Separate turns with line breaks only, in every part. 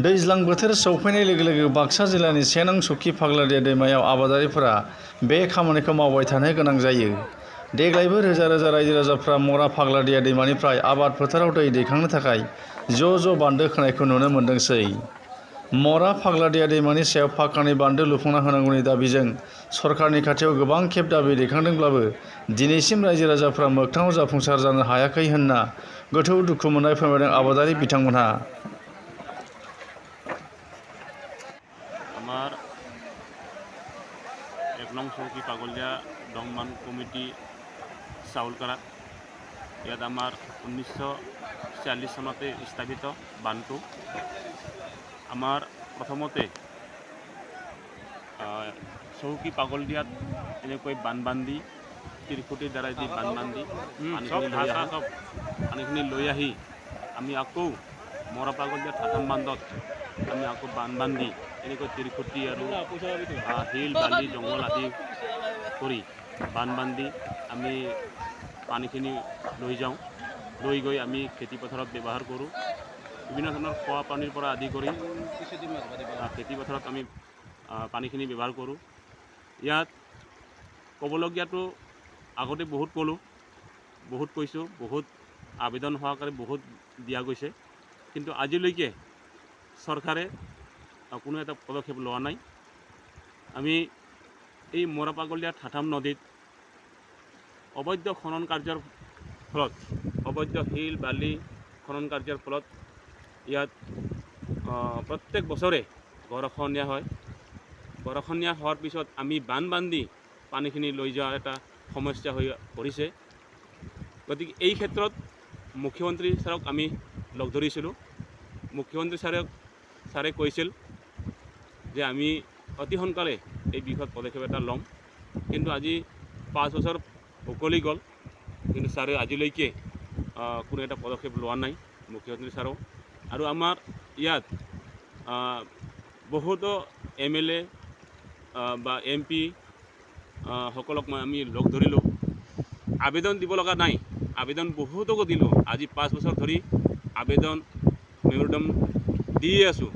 दैज्लां बोथोर सौफैनाय लोगो लोगो बाक्सा जिल्लानि सेनं सुखि फाग्लादिया दैमायाव आबादारिफोरा बे खामानिखौ मावबाय थानो गोनां जायो। देग्लायबो रोजा रोजा रायजो राजाफ्रा मरा फाग्लादिया दैमानिफ्राय आबाद फोथाराव दै दैखांनो थाखाय ज' बान्दो खोनायखौ नुनो मोनदोंसै। मरा फाग्लादिया दैमानि सायाव पाक्कानि बान्दो लुफुंना होनांगौनि दाबिजों सरकारनि खाथियाव गोबां खेब दाबि दैखांदोंब्लाबो दिनैसिम रायजो राजाफ्रा मोगथाङाव जाफुंसार जानो हायाखै होनना गोथौ दुखु मोननाय फोरमायदों आबादारि बिथांमोनहा।
আমার ১ নং চৌকি পাগলীয়া দংমান কমিটি চাউলকাৰা ইয়াত আমাৰ 1946 চনতে স্থাপিত বান্ধটো আমাৰ প্ৰথমতে চৌকি পাগলদিয়াত এনেকৈ বান্ধ বান্ধি তিৰখুটিৰ দ্বাৰা দি বান্ধ বান্ধি পানীখিনি লৈ আহি আমি আকৌ মৰা পাগলদিয়া ঠাঠাম বান্ধত আমি আকৌ বান্ধ বান্ধি এনেকৈ তিৰখুটি আৰু শিল বালি জংঘল আদি কৰি বান্ধ বান্ধি আমি পানীখিনি লৈ যাওঁ। লৈ গৈ আমি খেতিপথাৰত ব্যৱহাৰ কৰোঁ। বিভিন্ন ধৰণৰ খোৱা পানীৰ পৰা আদি কৰি খেতিপথাৰত আমি পানীখিনি ব্যৱহাৰ কৰোঁ। ইয়াত ক'বলগীয়াটো আগতে বহুত ক'লোঁ, বহুত কৈছোঁ, বহুত আবেদন সহকাৰে বহুত দিয়া গৈছে, কিন্তু আজিলৈকে চৰকাৰে কোনো এটা পদক্ষেপ লোৱা নাই। আমি এই মৰা পাগলীয়া ঠাঠাম নদীত অবৈধ খনন কাৰ্যৰ ফলত অবৈধ শিল বালি খনন কাৰ্যৰ ফলত ইয়াত প্ৰত্যেক বছৰে গৰাখহনীয়া হয়। গৰাখহনীয়া হোৱাৰ পিছত আমি বান্ধ বান্ধি পানীখিনি লৈ যোৱা এটা সমস্যা হৈ পৰিছে। গতিকে এই ক্ষেত্ৰত মুখ্যমন্ত্ৰী ছাৰক আমি লগ ধৰিছিলোঁ। মুখ্যমন্ত্ৰী ছাৰে কৈছিল যে আমি অতি সোনকালে এই বিষয়ত পদক্ষেপ এটা ল'ম, কিন্তু আজি 5 বছৰ উকলি গ'ল, কিন্তু ছাৰে আজিলৈকে কোনো এটা পদক্ষেপ লোৱা নাই মুখ্যমন্ত্ৰী ছাৰো। আৰু আমাৰ ইয়াত বহুতো MLA বা MP সকলক আমি লগ ধৰিলোঁ। আবেদন দিব লগা নাই, আবেদন বহুতকো দিলোঁ। আজি 5 বছৰ ধৰি আবেদন মেমৰেণ্ডাম দিয়ে আছোঁ।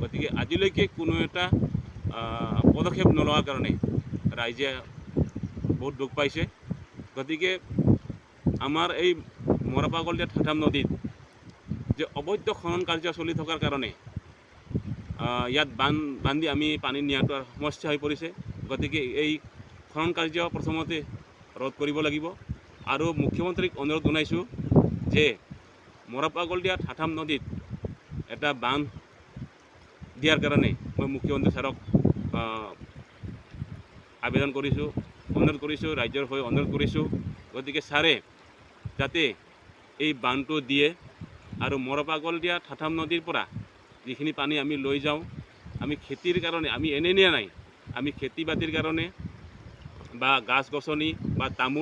গতিকে আজিলৈকে কোনো এটা পদক্ষেপ নোলোৱাৰ কাৰণে ৰাইজে বহুত দুখ পাইছে। গতিকে আমাৰ এই মৰা পাগলীয়া ঠাঠাম নদীত যে অবৈধ খনন কাৰ্য চলি থকাৰ কাৰণে ইয়াত বান্ধি আমি পানী নিয়াটো সমস্যা হৈ পৰিছে। গতিকে এই খনন কাৰ্য প্ৰথমতে ৰোধ কৰিব লাগিব। আৰু মুখ্যমন্ত্ৰীক অনুৰোধ জনাইছোঁ যে মৰা পাগলীয়া ঠাঠাম নদীত এটা বান্ধ দিয়াৰ কাৰণে মই মুখ্যমন্ত্ৰী ছাৰক আবেদন কৰিছোঁ, অনুৰোধ কৰিছোঁ, ৰাজ্যৰ হৈ অনুৰোধ কৰিছোঁ। গতিকে ছাৰে যাতে এই বান্ধটো দিয়ে আৰু মৰা পাগলীয়া ঠাঠাম নদীৰ পৰা যিখিনি পানী আমি লৈ যাওঁ, আমি খেতিৰ কাৰণে, আমি এনে নিয়া নাই, আমি খেতি বাতিৰ কাৰণে বা গাছ গছনি বা তামোল